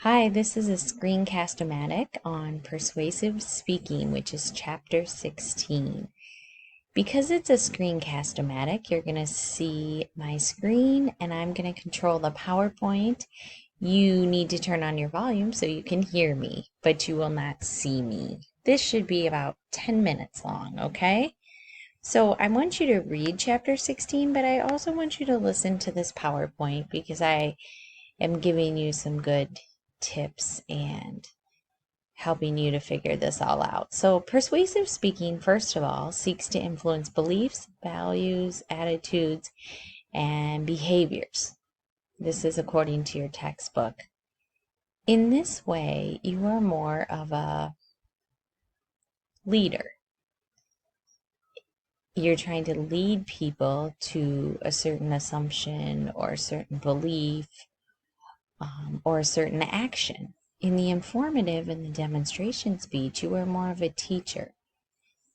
Hi, this is a screencast-o-matic on persuasive speaking, which is chapter 16. Because it's a screencast-o-matic, you're going to see my screen and I'm going to control the PowerPoint. You need to turn on your volume so you can hear me, but you will not see me. This should be about 10 minutes long, okay? So I want you to read chapter 16, but I also want you to listen to this PowerPoint because I am giving you some good tips and helping you to figure this all out. So persuasive speaking, first of all, seeks to influence beliefs, values, attitudes, and behaviors. This is according to your textbook. In this way, you are more of a leader. You're trying to lead people to a certain assumption or a certain belief or a certain action. In the informative and the demonstration speech, you are more of a teacher,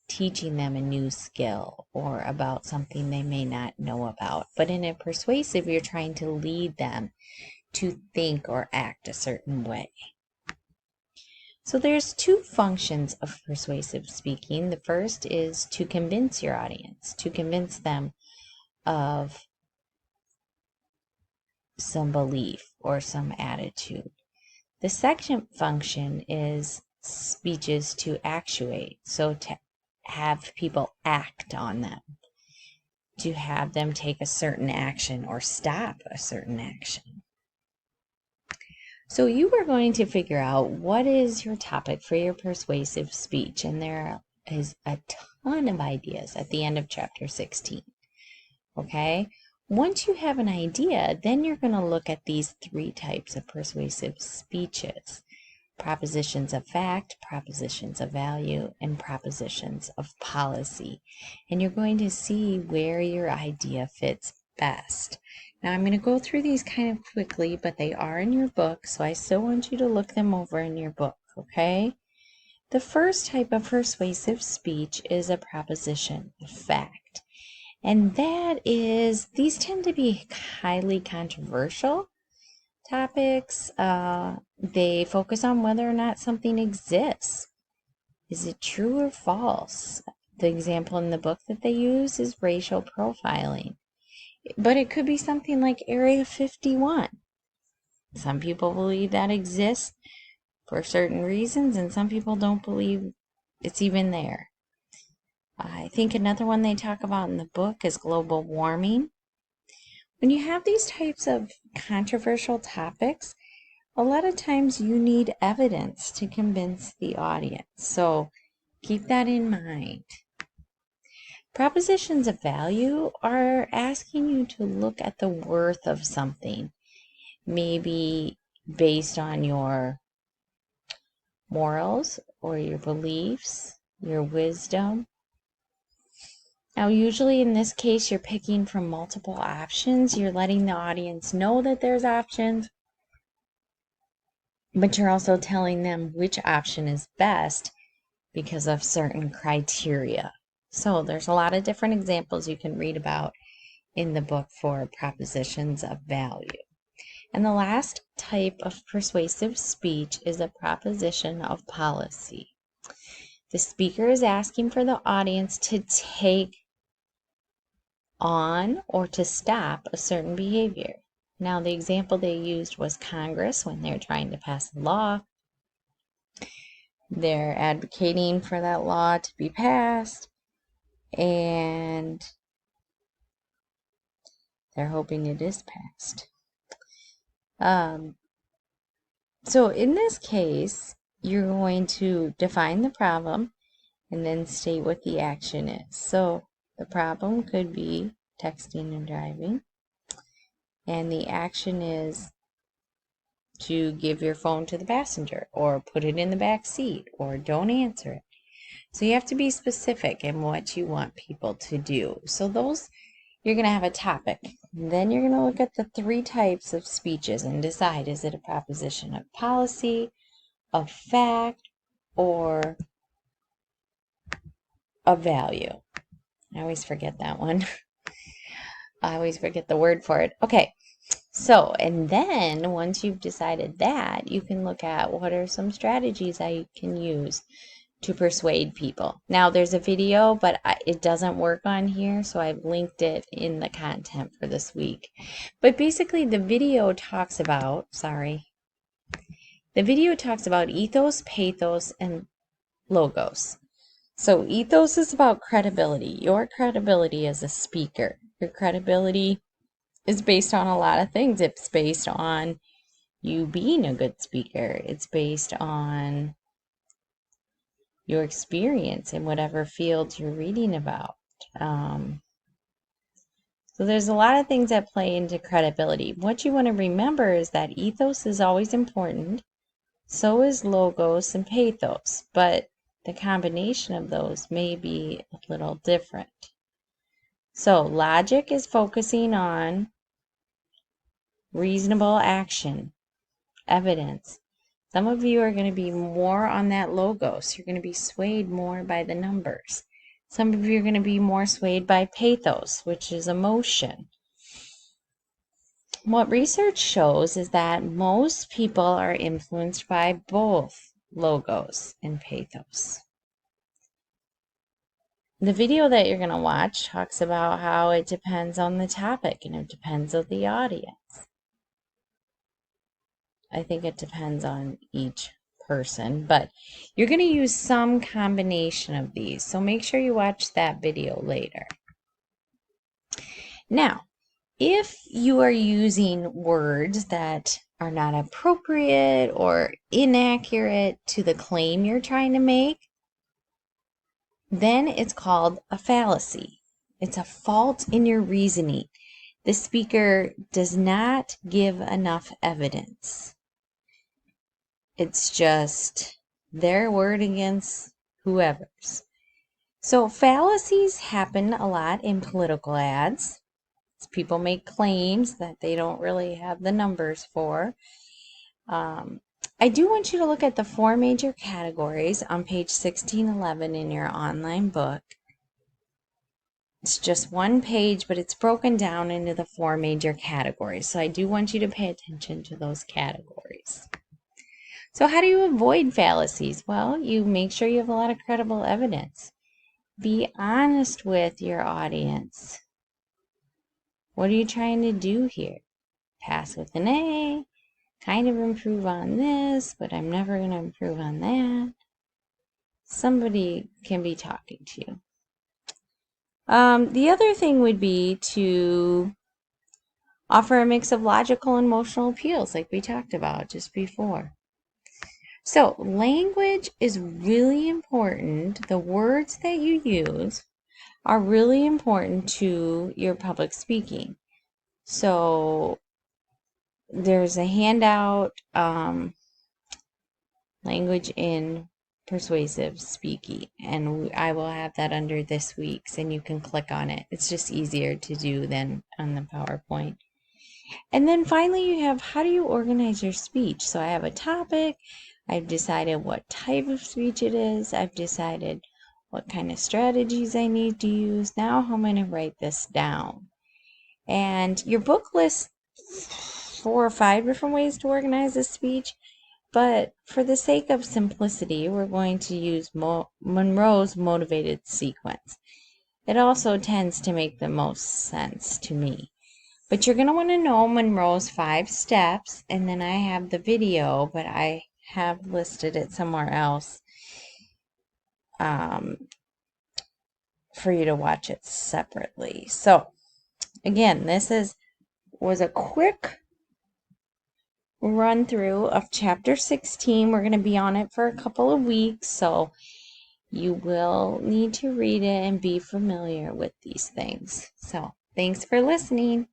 teaching them a new skill or about something they may not know about. But in a persuasive, you're trying to lead them to think or act a certain way. So there's two functions of persuasive speaking. The first is to convince your audience, to convince them of some belief or some attitude. The second function is speeches to actuate, so to have people act on them, to have them take a certain action or stop a certain action. So you are going to figure out what is your topic for your persuasive speech, and there is a ton of ideas at the end of chapter 16. Okay? Once you have an idea, then you're going to look at these three types of persuasive speeches: propositions of fact, propositions of value, and propositions of policy. And you're going to see where your idea fits best. Now I'm going to go through these kind of quickly, but they are in your book, so I still want you to look them over in your book, okay? The first type of persuasive speech is a proposition of fact. And that is, these tend to be highly controversial topics. They focus on whether or not something exists. Is it true or false? The example in the book that they use is racial profiling. But it could be something like Area 51. Some people believe that exists for certain reasons, and some people don't believe it's even there. I think another one they talk about in the book is global warming. When you have these types of controversial topics, a lot of times you need evidence to convince the audience. So keep that in mind. Propositions of value are asking you to look at the worth of something, maybe based on your morals or your beliefs, your wisdom. Now, usually in this case, you're picking from multiple options. You're letting the audience know that there's options, but you're also telling them which option is best because of certain criteria. So there's a lot of different examples you can read about in the book for propositions of value. And the last type of persuasive speech is a proposition of policy. The speaker is asking for the audience to take on or to stop a certain behavior. Now, the example they used was Congress when they're trying to pass a law. They're advocating for that law to be passed, and they're hoping it is passed. So in this case, you're going to define the problem and then state what the action is. So the problem could be texting and driving, and the action is to give your phone to the passenger or put it in the back seat or don't answer it. So you have to be specific in what you want people to do. So those, you're going to have a topic. Then you're going to look at the three types of speeches and decide, is it a proposition of policy, of fact, or of value? I always forget that one. I always forget the word for it. Okay, So, and then once you've decided that, you can look at what are some strategies I can use to persuade people. Now, there's a video, but it doesn't work on here, so I've linked it in the content for this week. But basically, the video talks about, ethos, pathos, and logos. So, ethos is about credibility, your credibility as a speaker. Your credibility is based on a lot of things. It's based on you being a good speaker. It's based on your experience in whatever field you're reading about. So there's a lot of things that play into credibility. What you want to remember is that ethos is always important. So is logos and pathos, but the combination of those may be a little different. So logic is focusing on reasonable action, evidence. Some of you are going to be more on that logos. You're going to be swayed more by the numbers. Some of you are going to be more swayed by pathos, which is emotion. What research shows is that most people are influenced by both logos and pathos. The video that you're going to watch talks about how it depends on the topic and it depends on the audience. I think it depends on each person, but you're going to use some combination of these. So make sure you watch that video later. Now, if you are using words that are not appropriate or inaccurate to the claim you're trying to make, then it's called a fallacy. It's a fault in your reasoning. The speaker does not give enough evidence. It's just their word against whoever's. So fallacies happen a lot in political ads. People make claims that they don't really have the numbers for. I do want you to look at the 4 major categories on page 1611 in your online book. It's just one page, but it's broken down into the 4 major categories. So I do want you to pay attention to those categories. So how do you avoid fallacies? Well, you make sure you have a lot of credible evidence. Be honest with your audience. What are you trying to do here? Pass with an A, kind of improve on this, but I'm never going to improve on that. Somebody can be talking to you. The other thing would be to offer a mix of logical and emotional appeals like we talked about just before. So language is really important. The words that you use are really important to your public speaking. So there's a handout, language in Persuasive Speaking, and I will have that under this week's, and you can click on it. It's just easier to do than on the PowerPoint. And then finally you have how do you organize your speech. So I have a topic, I've decided what type of speech it is, I've decided what kind of strategies I need to use. Now I'm going to write this down. And your book lists 4 or 5 different ways to organize a speech, but for the sake of simplicity, we're going to use Monroe's motivated sequence. It also tends to make the most sense to me. But you're going to want to know Monroe's 5 steps, and then I have the video, but I have listed it somewhere else for you to watch it separately. So again, this was a quick run through of chapter 16. We're going to be on it for a couple of weeks, so you will need to read it and be familiar with these things. So thanks for listening.